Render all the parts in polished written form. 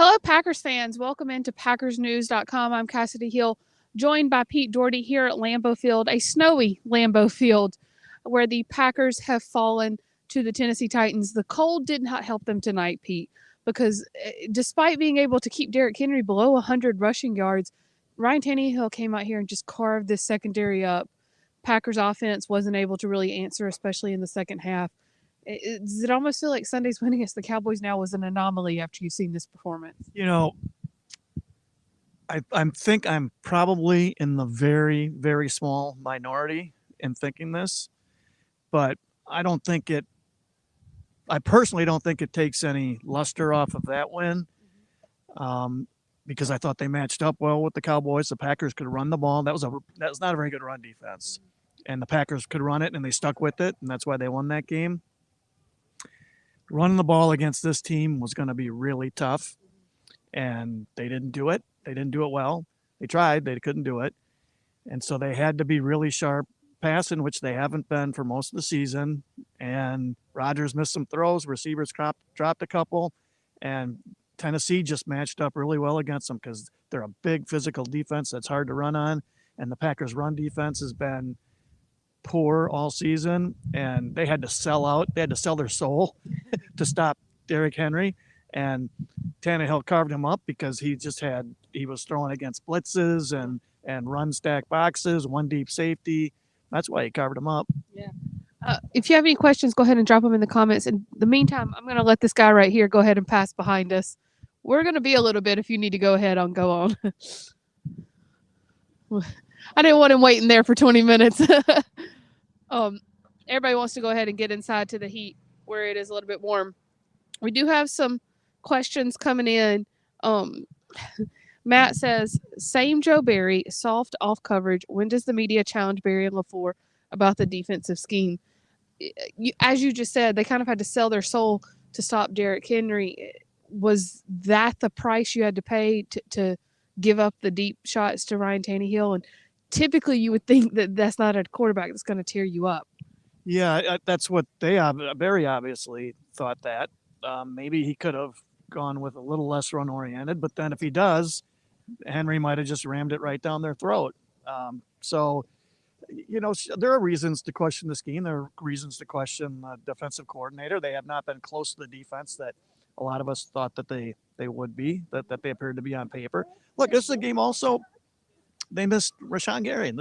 Hello, Packers fans. Welcome into PackersNews.com. I'm Kassidy Hill, joined by Pete Dougherty here at Lambeau Field, a snowy Lambeau Field, where the Packers have fallen to the Tennessee Titans. The cold did not help them tonight, Pete, because despite being able to keep Derrick Henry below 100 rushing yards, Ryan Tannehill came out here and just carved this secondary up. Packers offense wasn't able to really answer, especially in the second half. Does it almost feel like Sunday's win against the Cowboys now was an anomaly after you've seen this performance? You know, I think I'm probably in the very, very small minority in thinking this, but I don't think it, I personally don't think it takes any luster off of that win because I thought they matched up well with the Cowboys. The Packers could run the ball. That was not a very good run defense. And the Packers could run it, and they stuck with it, and that's why they won that game. Running the ball against this team was going to be really tough, and they didn't do it. They didn't do it well. They tried. They couldn't do it. And so they had to be really sharp passing, which they haven't been for most of the season. And Rodgers missed some throws. Receivers dropped a couple. And Tennessee just matched up really well against them because they're a big physical defense that's hard to run on. And the Packers' run defense has been poor all season, and they had to sell out. They had to sell their soul to stop Derrick Henry, and Tannehill carved him up because he was throwing against blitzes and run stack boxes, one deep safety. That's why he carved him up. Yeah. If you have any questions, go ahead and drop them in the comments. In the meantime, I'm going to let this guy right here go ahead and pass behind us. We're going to be a little bit if you need to go ahead and go on. I didn't want him waiting there for 20 minutes. Everybody wants to go ahead and get inside to the heat where it is a little bit warm. We do have some questions coming in. Matt says, same Joe Barry, soft off coverage. When does the media challenge Barry and LaFleur about the defensive scheme? As you just said, they kind of had to sell their soul to stop Derrick Henry. Was that the price you had to pay to give up the deep shots to Ryan Tannehill? And typically you would think that that's not a quarterback that's going to tear you up. Yeah, that's what Barry obviously thought that. Maybe he could have gone with a little less run-oriented, but then if he does, Henry might have just rammed it right down their throat. So, there are reasons to question the scheme. There are reasons to question the defensive coordinator. They have not been close to the defense that a lot of us thought that they would be, that they appeared to be on paper. Look, this is a game also, they missed Rashawn Gary.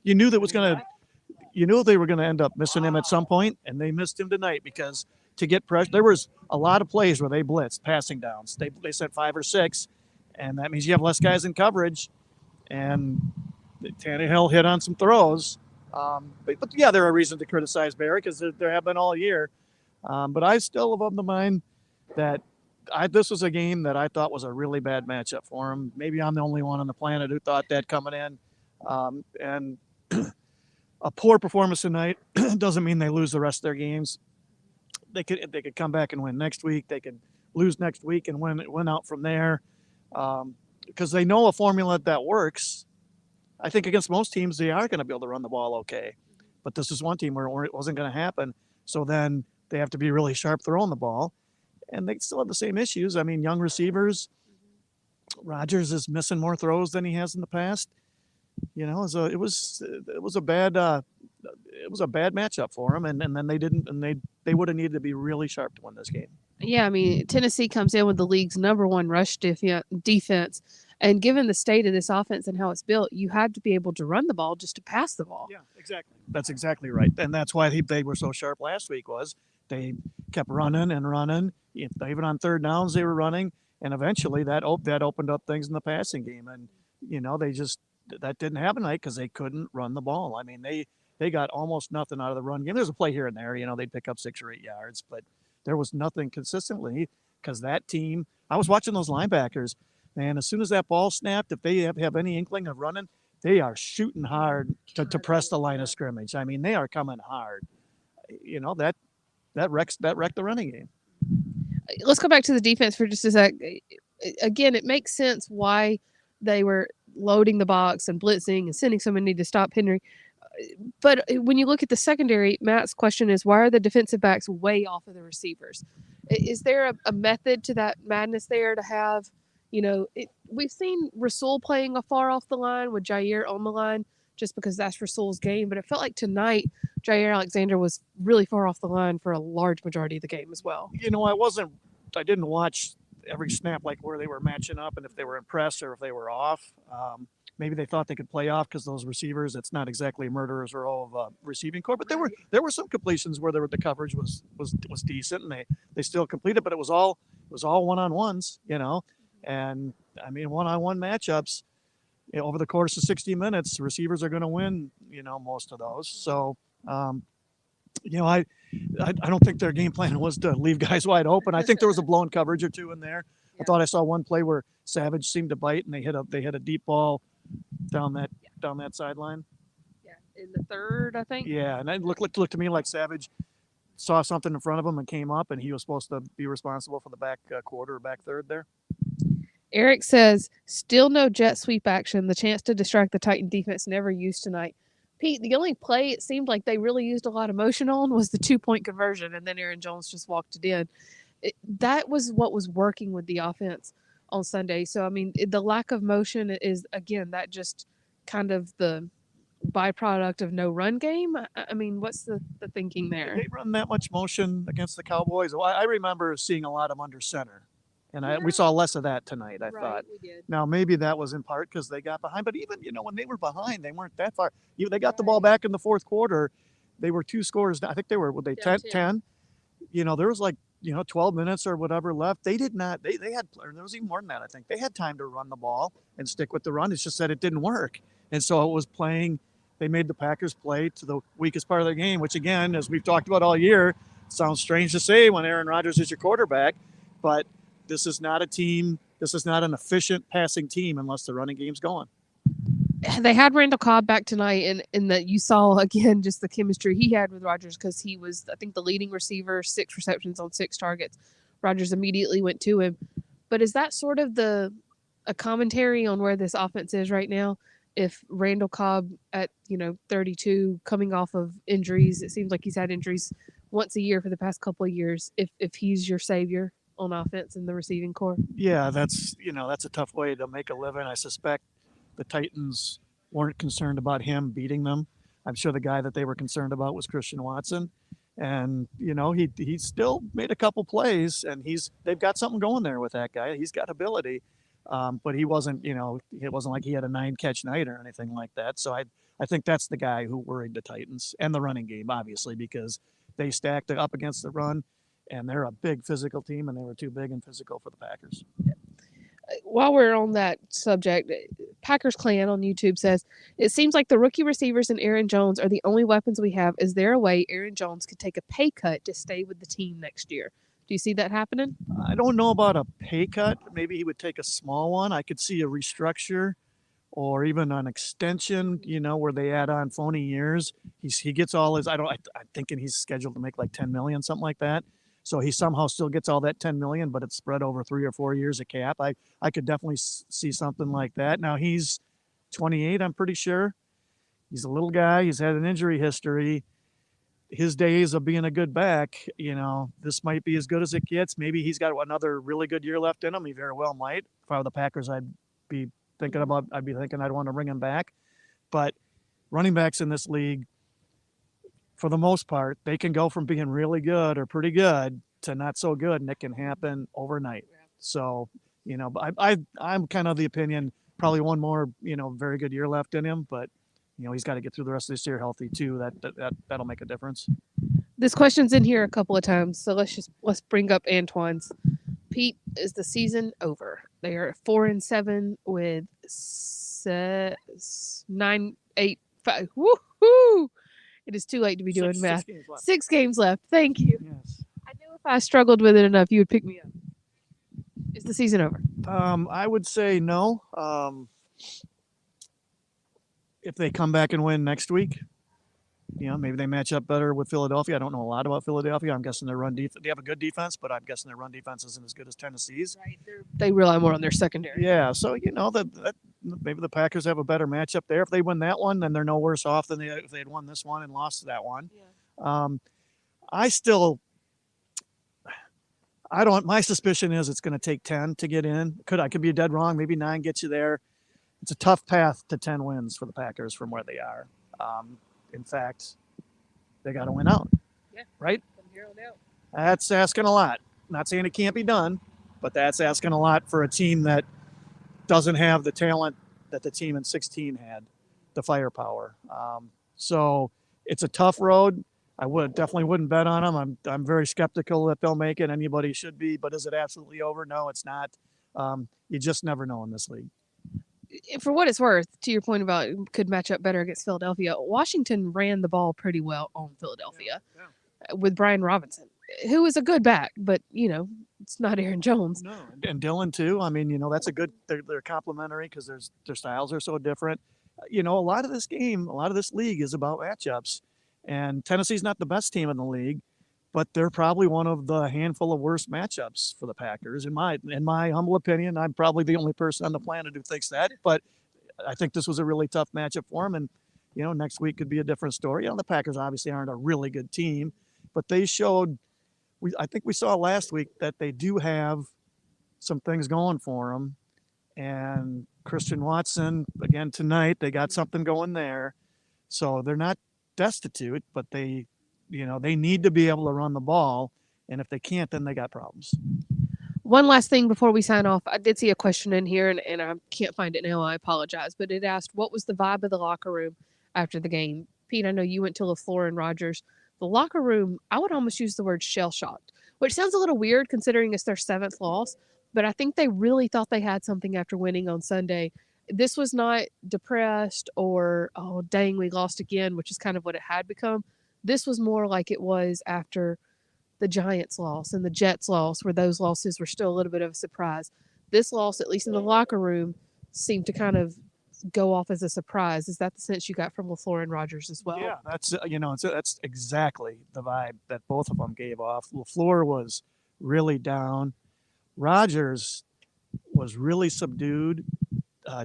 You knew they were going to end up missing him at some point, and they missed him tonight because to get pressure, there was a lot of plays where they blitzed passing downs. They sent 5 or 6, and that means you have less guys in coverage, and Tannehill hit on some throws. But yeah, there are reasons to criticize Barry because there have been all year. But I still am of the mind that this was a game that I thought was a really bad matchup for him. Maybe I'm the only one on the planet who thought that coming in. And a poor performance tonight doesn't mean they lose the rest of their games. They could come back and win next week. They could lose next week and win out from there because they know a formula that works. I think against most teams, they are going to be able to run the ball okay. But this is one team where it wasn't going to happen. So then they have to be really sharp throwing the ball. And they still have the same issues. I mean, young receivers. Rodgers is missing more throws than he has in the past. It was a bad matchup for him, and then they would have needed to be really sharp to win this game. Yeah, I mean, Tennessee comes in with the league's number one rush defense, and given the state of this offense and how it's built, you had to be able to run the ball just to pass the ball. Yeah, exactly. That's exactly right, and that's why they were so sharp last week. Was they kept running and running, even on third downs they were running, and eventually that opened up things in the passing game, and that didn't happen tonight because they couldn't run the ball. I mean, they got almost nothing out of the run game. There's a play here and there, they'd pick up 6 or 8 yards, but there was nothing consistently because that team. I was watching those linebackers, man. As soon as that ball snapped, if they have any inkling of running, they are shooting hard to press the line of scrimmage. I mean, they are coming hard. That wrecked the running game. Let's go back to the defense for just a sec. Again, it makes sense why they were loading the box and blitzing and sending so many to stop Henry. But when you look at the secondary, Matt's question is, why are the defensive backs way off of the receivers? Is there a method to that madness there to have, we've seen Rasul playing afar off the line with Jair on the line just because that's Rasul's game. But it felt like tonight, Jair Alexander was really far off the line for a large majority of the game as well. I didn't watch every snap, like where they were matching up and if they were impressed or if they were off. Maybe they thought they could play off because those receivers, it's not exactly a murderer's row of receiving core, but there were some completions where the coverage was decent and they still completed, but it was all one-on-ones, and I mean, one-on-one matchups, over the course of 60 minutes, receivers are going to win, most of those. So, I don't think their game plan was to leave guys wide open. I think there was a blown coverage or two in there. I thought I saw one play where Savage seemed to bite and they hit a deep ball down that sideline. Yeah, in the third, I think. Yeah, and it looked to me like Savage saw something in front of him and came up, and he was supposed to be responsible for the back quarter or back third there. Eric says, still no jet sweep action. The chance to distract the Titan defense never used tonight. Pete, the only play it seemed like they really used a lot of motion on was the 2-point conversion, and then Aaron Jones just walked it in. That was what was working with the offense on Sunday. So, I mean, the lack of motion is, again, that just kind of the byproduct of no run game. I mean, what's the thinking there? Did they run that much motion against the Cowboys? Well, I remember seeing a lot of under center. And we saw less of that tonight, I thought. We did. Now, maybe that was in part because they got behind. But even, when they were behind, they weren't that far. They got the ball back in the fourth quarter. They were 2 scores. I think they were, 10? There was 12 minutes or whatever left. They did not. They had, or there was even more than that, I think. They had time to run the ball and stick with the run. It's just that it didn't work. And so it was playing. They made the Packers play to the weakest part of their game, which, again, as we've talked about all year, sounds strange to say when Aaron Rodgers is your quarterback. But this is not a team. This is not an efficient passing team unless the running game's going. They had Randall Cobb back tonight, and that you saw, again, just the chemistry he had with Rodgers because he was, I think, the leading receiver, 6 receptions on 6 targets. Rodgers immediately went to him. But is that sort of a commentary on where this offense is right now? If Randall Cobb at, 32, coming off of injuries, it seems like he's had injuries once a year for the past couple of years, if he's your savior on offense in the receiving core? Yeah, that's a tough way to make a living. I suspect the Titans weren't concerned about him beating them. I'm sure the guy that they were concerned about was Christian Watson. And, he still made a couple plays, and they've got something going there with that guy. He's got ability. But he wasn't, it wasn't like he had a 9-catch night or anything like that. So I think that's the guy who worried the Titans and the running game, obviously, because they stacked it up against the run, and they're a big physical team, and they were too big and physical for the Packers. While we're on that subject, Packers Clan on YouTube says, it seems like the rookie receivers and Aaron Jones are the only weapons we have. Is there a way Aaron Jones could take a pay cut to stay with the team next year? Do you see that happening? I don't know about a pay cut. Maybe he would take a small one. I could see a restructure or even an extension, where they add on phony years. He gets all his, I'm thinking he's scheduled to make like $10 million, something like that. So he somehow still gets all that $10 million, but it's spread over 3 or 4 years of cap. I could definitely see something like that. Now he's 28, I'm pretty sure. He's a little guy. He's had an injury history. His days of being a good back, this might be as good as it gets. Maybe he's got another really good year left in him. He very well might. If I were the Packers, I'd be thinking I'd want to bring him back. But running backs in this league, for the most part, they can go from being really good or pretty good to not so good, and it can happen overnight. So, I'm kind of the opinion, probably one more, very good year left in him, but he's got to get through the rest of this year healthy too. That'll make a difference. This question's in here a couple of times, so let's bring up Antoine's. Pete, is the season over? They are 4-7 with 9, 8, 5. Woohoo! It is too late to be doing math. 6 games left. Thank you. Yes. I knew if I struggled with it enough, you would pick me up. Is the season over? I would say no. If they come back and win next week, maybe they match up better with Philadelphia. I don't know a lot about Philadelphia. I'm guessing their run defense. They have a good defense, but I'm guessing their run defense isn't as good as Tennessee's. Right. They rely more on their secondary. Yeah. So that maybe the Packers have a better matchup there. If they win that one, then they're no worse off than if they had won this one and lost that one. Yeah. I still, I don't. My suspicion is it's going to take 10 to get in. I could be dead wrong. Maybe 9 gets you there. It's a tough path to 10 wins for the Packers from where they are. In fact, they got to win out. Yeah. Right. From here on out. That's asking a lot. Not saying it can't be done, but that's asking a lot for a team that doesn't have the talent that the team in 16 had, the firepower. So it's a tough road. I definitely wouldn't bet on them. I'm very skeptical that they'll make it. Anybody should be, but is it absolutely over? No, it's not. You just never know in this league. For what it's worth, to your point about it could match up better against Philadelphia, Washington ran the ball pretty well on Philadelphia with Brian Robinson, who is a good back, but it's not Aaron Jones. No, and Dylan too. I mean, that's a good. They're complementary because their styles are so different. A lot of this game, a lot of this league is about matchups, and Tennessee's not the best team in the league, but they're probably one of the handful of worst matchups for the Packers. In my humble opinion, I'm probably the only person on the planet who thinks that, but I think this was a really tough matchup for them, and next week could be a different story. The Packers obviously aren't a really good team, but they showed. I think we saw last week that they do have some things going for them, and Christian Watson again tonight. They got something going there, so they're not destitute, but they need to be able to run the ball, and if they can't, then they got problems. One last thing before we sign off. I did see a question in here, and I can't find it now. I apologize, but it asked, what was the vibe of the locker room after the game? Pete, I know you went to LaFleur and Rogers. The locker room, I would almost use the word shell-shocked, which sounds a little weird considering it's their 7th loss, but I think they really thought they had something after winning on Sunday. This was not depressed or, oh, dang, we lost again, which is kind of what it had become. This was more like it was after the Giants loss and the Jets loss, where those losses were still a little bit of a surprise. This loss, at least in the locker room, seemed to kind of go off as a surprise. Is that the sense you got from LaFleur and Rogers as well? Yeah, that's exactly the vibe that both of them gave off. LaFleur was really down. Rogers was really subdued.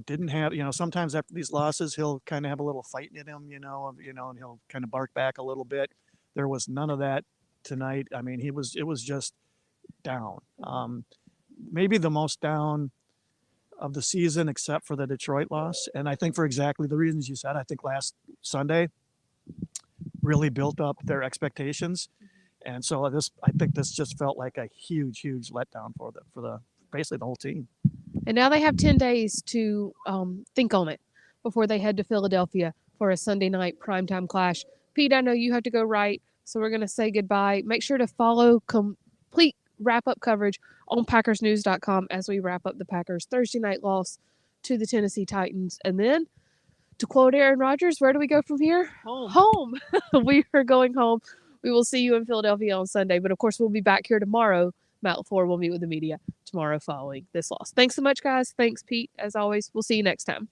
Didn't have, sometimes after these losses, he'll kind of have a little fight in him, and he'll kind of bark back a little bit. There was none of that tonight. I mean, it was just down. Maybe the most down of the season, except for the Detroit loss. And I think for exactly the reasons you said, I think last Sunday really built up their expectations. And so I think this just felt like a huge letdown for the basically the whole team. And now they have 10 days to think on it before they head to Philadelphia for a Sunday night primetime clash. Pete, I know you have to go right, so we're going to say goodbye. Make sure to follow complete wrap-up coverage on PackersNews.com as we wrap up the Packers' Thursday night loss to the Tennessee Titans. And then, to quote Aaron Rodgers, where do we go from here? Home. We are going home. We will see you in Philadelphia on Sunday. But, of course, we'll be back here tomorrow. Matt LaFleur will meet with the media tomorrow following this loss. Thanks so much, guys. Thanks, Pete. As always, we'll see you next time.